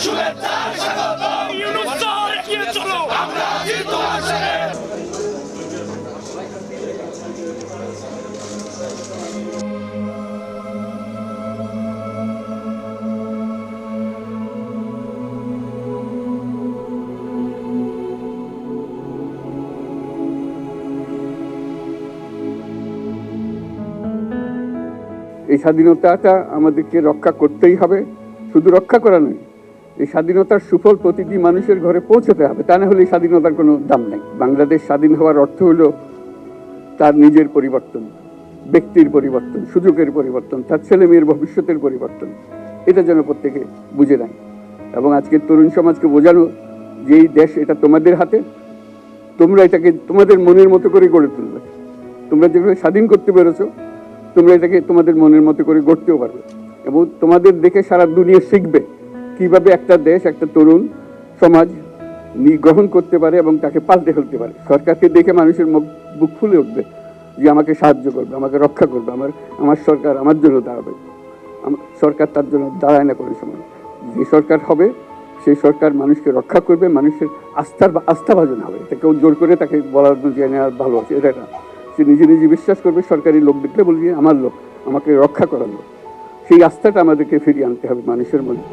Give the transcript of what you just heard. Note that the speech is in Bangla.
শুভেচ্ছা স্বাগতম ইউনূস স্যার এগিয়ে চলো আমরা আছি তোমার সাথে এই স্বাধীনতাটা আমাদেরকে রক্ষা করতেই হবে, শুধু রক্ষা করা নয়, এই স্বাধীনতার সুফল প্রতিটি মানুষের ঘরে পৌঁছতে হবে, তা না হলে এই স্বাধীনতার কোনো দাম নেই। বাংলাদেশ স্বাধীন হওয়ার অর্থ হলো তার নিজের পরিবর্তন, ব্যক্তির পরিবর্তন, সুযোগের পরিবর্তন, তার ছেলে মেয়ের ভবিষ্যতের পরিবর্তন। এটা যেন প্রত্যেকে বুঝে নেয় এবং আজকের তরুণ সমাজকে বোঝানো যে এই দেশ এটা তোমাদের হাতে, তোমরা এটাকে তোমাদের মনের মতো করে গড়ে তুলবে। তোমরা যেভাবে স্বাধীন করতে পেরেছো, তোমরা এটাকে তোমাদের মনের মতো করে গড়তেও পারবে এবং তোমাদের দেখে সারা দুনিয়া শিখবে কিভাবে একটা দেশ, একটা তরুণ সমাজ গ্রহণ করতে পারে এবং তাকে পাল্টে ফেলতে পারে। সরকারকে দেখে মানুষের বুক ফুলে উঠবে যে আমাকে সাহায্য করবে, আমাকে রক্ষা করবে, আমার সরকার আমার জন্য দাঁড়াবে। সরকার তার জন্য দাঁড়ায় না কোনো সময়। যে সরকার হবে সেই সরকার মানুষকে রক্ষা করবে, মানুষের আস্থাভাজন হবে। এটা কেউ জোর করে তাকে বলার যে ভালো আছে এটা না, সে নিজে নিজে বিশ্বাস করবে। সরকারি লোক দেখলে বলবে আমার লোক, আমাকে রক্ষা করার লোক। সেই আস্থাটা আমাদেরকে ফিরিয়ে আনতে হবে মানুষের মধ্যে।